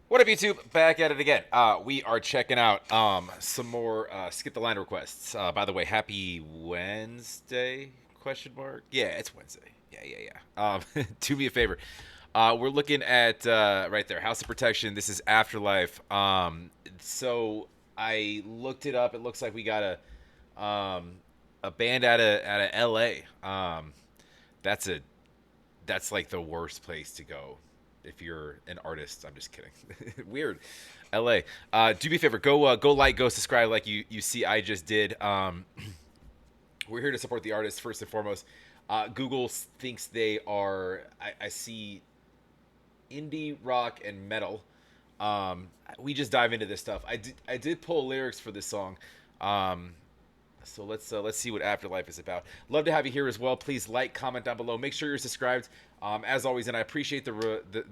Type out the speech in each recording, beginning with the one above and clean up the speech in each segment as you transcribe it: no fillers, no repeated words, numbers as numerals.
What up, YouTube? Back at it again. We are checking out some more skip the line requests. By the way, happy Wednesday? Question mark. Yeah, it's Wednesday. Yeah. Do me a favor. We're looking at right there, House of Protection. This is Afterlife. So I looked it up. It looks like we got a band out of L.A. That's a that's like the worst place to go if you're an artist. I'm just kidding. Weird. LA. Do me a favor, go like, go subscribe like you see I just did. We're here to support the artists first and foremost. Google thinks they are I see indie rock and metal. We just dive into this stuff. I did pull lyrics for this song. So let's see what Afterlife is about. Love to have you here as well. Please like, comment down below. Make sure you're subscribed. As always, and I appreciate the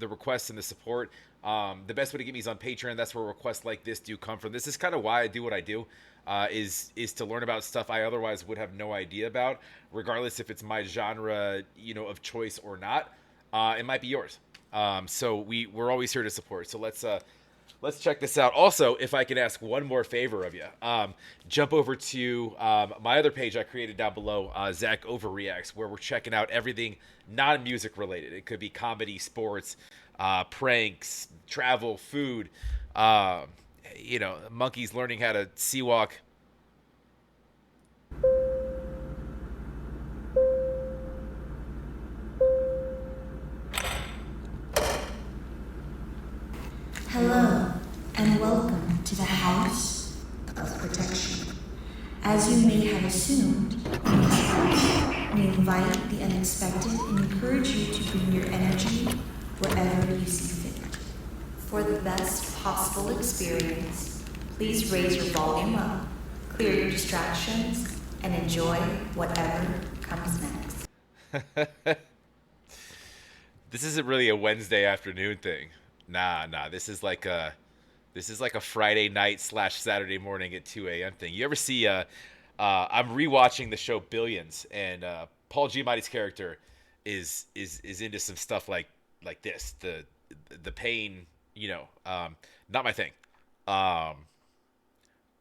requests and the support. The best way to get me is on Patreon. That's where requests like this do come from. This is kind of why I do what I do. Is to learn about stuff I otherwise would have no idea about, regardless if it's my genre, of choice or not. It might be yours. So we're always here to support. So let's check this out. Also, if I can ask one more favor of you, jump over to my other page I created down below, Zack Overreacts, where we're checking out everything non-music related. It could be comedy, sports, pranks, travel, food, monkeys learning how to sea walk. Hello, and welcome to the House of Protection. As you may have assumed, in this house, we invite the unexpected and encourage you to bring your energy wherever you see fit. For the best possible experience, please raise your volume up, clear your distractions, and enjoy whatever comes next. This isn't really a Wednesday afternoon thing. Nah. This is like a Friday night / Saturday morning at 2 a.m. thing. You ever see? I'm rewatching the show Billions, and Paul Giamatti's character is into some stuff like this. The pain, not my thing.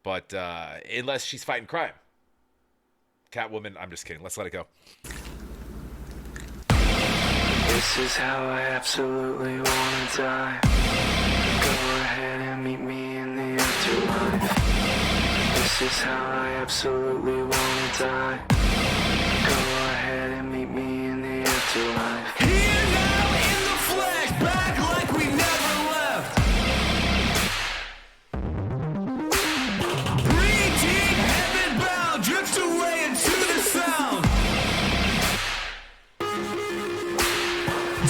But unless she's fighting crime, Catwoman. I'm just kidding. Let's let it go. This is how I absolutely wanna die. Go ahead and meet me in the afterlife. This is how I absolutely wanna die. Go ahead and meet me in the afterlife. Here now in the flesh, back like we never left. Breathe deep, heaven bound, drift away into the sound.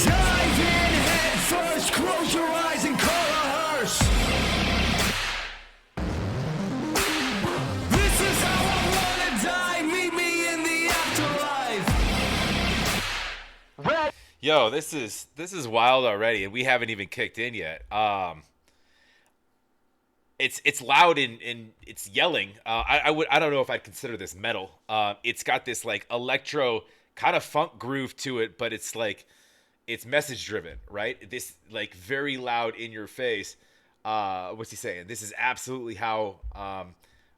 Dive in head first, close your eyes and call a hearse. This is how I wanna die, meet me in the afterlife. Yo, this is wild already, and we haven't even kicked in yet. It's loud and it's yelling. I don't know if I'd consider this metal. It's got this like electro kind of funk groove to it, but it's like it's message driven, right? This like very loud in your face. What's he saying? This is absolutely how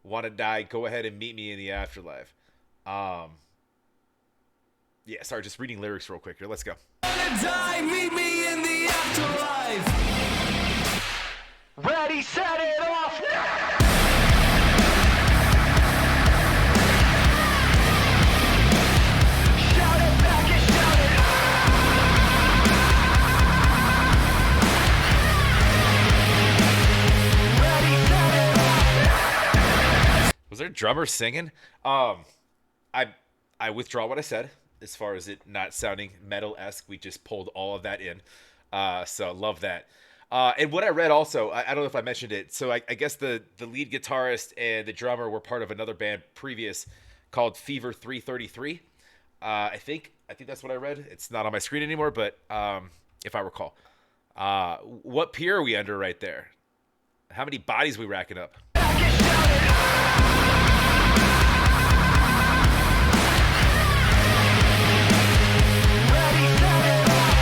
wanna die. Go ahead and meet me in the afterlife. Yeah, sorry, just reading lyrics real quick here. Let's go. Wanna die, meet me in the afterlife. Ready, set it off now. Shout it back and shout it out. Ready, set it off. Was there a drummer singing? I withdraw what I said as far as it not sounding metal-esque. We just pulled all of that in. So love that. And what I read also, I don't know if I mentioned it. So I guess the lead guitarist and the drummer were part of another band previous called Fever 333. I think that's what I read. It's not on my screen anymore, but if I recall. What pier are we under right there? How many bodies we racking up? Back and shout it out. Ready, set it off.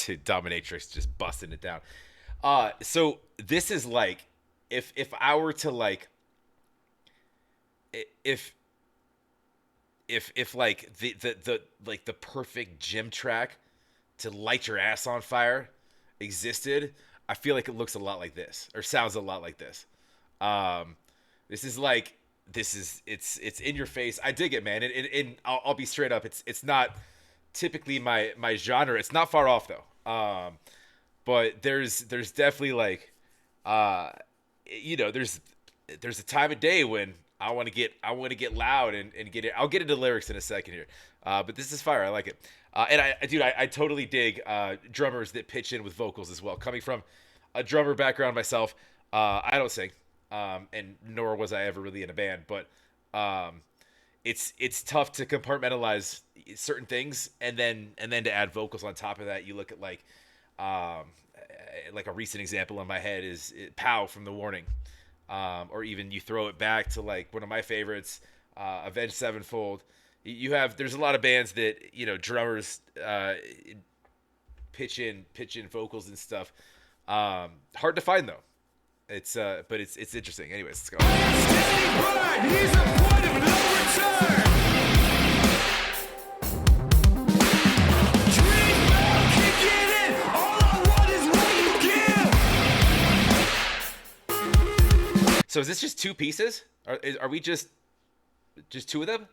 Dude, dominatrix just busting it down. So this is like, if I were to like, if if like the like the perfect gym track to light your ass on fire existed, I feel like it looks a lot like this, or sounds a lot like this. Um, this is like, it's in your face. I dig it, man. And I'll be straight up. It's not typically my genre. It's not far off though. But there's definitely like, uh, there's a time of day when I want to get loud and get it. I'll get into lyrics in a second here. But this is fire. I like it. And I totally dig drummers that pitch in with vocals as well. Coming from a drummer background myself, I don't sing, and nor was I ever really in a band. But it's tough to compartmentalize certain things, and then to add vocals on top of that. You look at like a recent example in my head is Pow from The Warning, or even you throw it back to like one of my favorites, Avenged Sevenfold. There's a lot of bands that drummers pitch in vocals and stuff. Hard to find though. But it's interesting. Anyways, let's go. So is this just two pieces? Are we just two of them?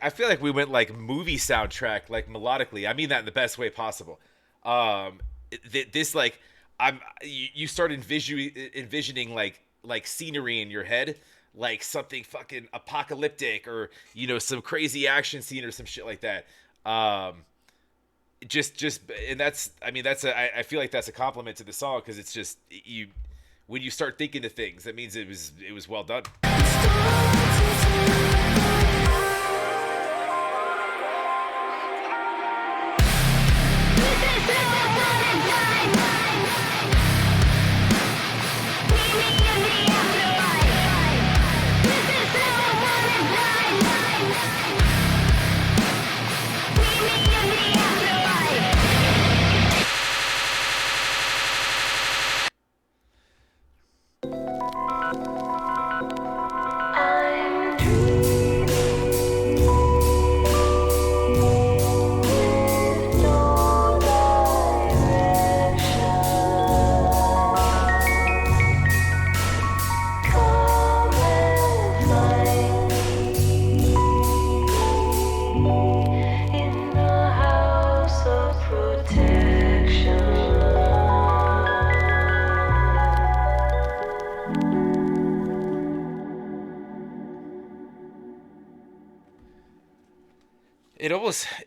I feel like we went like movie soundtrack, like melodically. I mean that in the best way possible. This like you start envisioning like scenery in your head, like something fucking apocalyptic, or some crazy action scene or some shit like that. Just and I feel like that's a compliment to the song, because it's just when you start thinking of things, that means it was well done.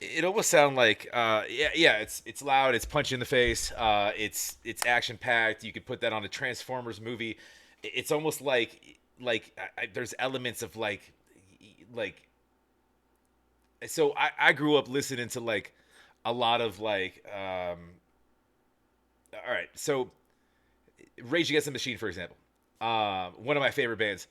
It almost sound like it's loud, it's punch in the face, it's action packed. You could put that on a Transformers movie. It's almost there's elements of like so I grew up listening to like a lot of all right, so Rage Against the Machine, for example, one of my favorite bands.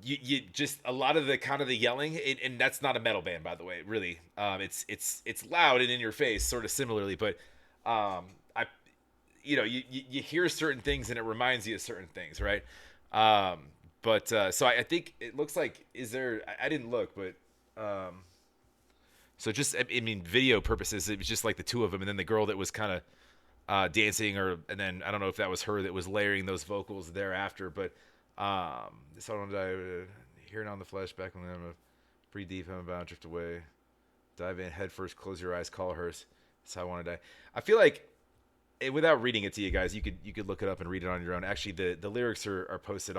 You just a lot of the kind of the yelling, and that's not a metal band, by the way, really. It's loud and in your face, sort of similarly, but I you hear certain things and it reminds you of certain things, right? So I think it looks like, I didn't look, but So just, I mean, video purposes, it was just like the two of them, and then the girl that was kind of dancing, and then I don't know if that was her that was layering those vocals thereafter. But this song hearing on the flesh back when I'm pretty deep, I'm about to drift away. Dive in head first, close your eyes, call hers. That's how I want to die. I feel like, without reading it to you guys, you could look it up and read it on your own. Actually, the lyrics are posted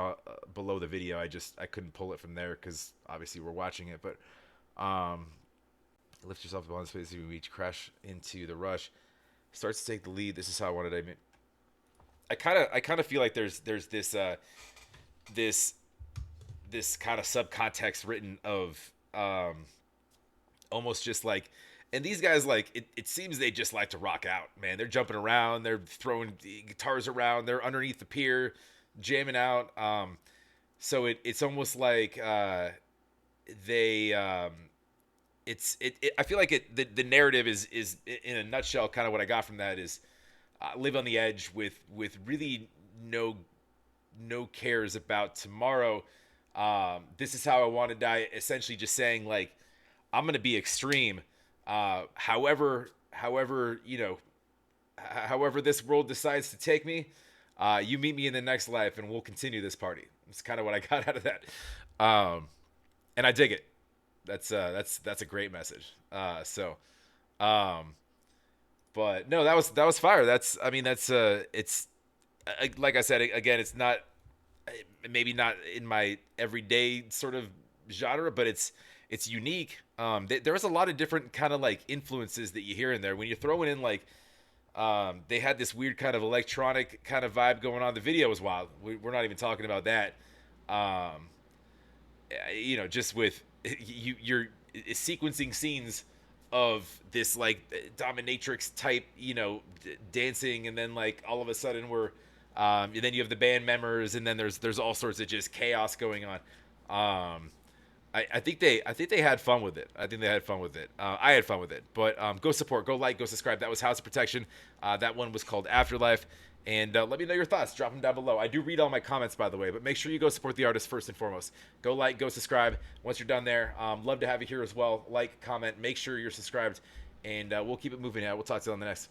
below the video. I couldn't pull it from there because obviously we're watching it. But lift yourself above the space you reach, crash into the rush. Starts to take the lead. This is how I wanted. I mean, I kind of feel like there's this this kind of subcontext written of almost just like, and these guys, like, it seems they just like to rock out, man. They're jumping around, they're throwing guitars around, they're underneath the pier jamming out. So it's almost like they I feel like the narrative is in a nutshell kind of what I got from that is live on the edge with really no cares about tomorrow. This is how I want to die. Essentially, just saying, like, I'm gonna be extreme. However this world decides to take me, you meet me in the next life, and we'll continue this party. It's kind of what I got out of that, and I dig it. That's a great message. But no, that was fire. It's like I said again, it's not maybe not in my everyday sort of genre, but it's unique. There's a lot of different kind of like influences that you hear in there when you're throwing in like they had this weird kind of electronic kind of vibe going on. The video was wild. We're not even talking about that. Just with you're sequencing scenes of this like dominatrix type, dancing, and then like all of a sudden we're and then you have the band members, and then there's all sorts of just chaos going on. I think they had fun with it. I think they had fun with it. I had fun with it. But go support, go like, go subscribe. That was House of Protection. That one was called Afterlife. And let me know your thoughts. Drop them down below. I do read all my comments, by the way, but make sure you go support the artist first and foremost. Go like, go subscribe. Once you're done there, love to have you here as well. Like, comment, make sure you're subscribed, and we'll keep it moving. We'll talk to you on the next.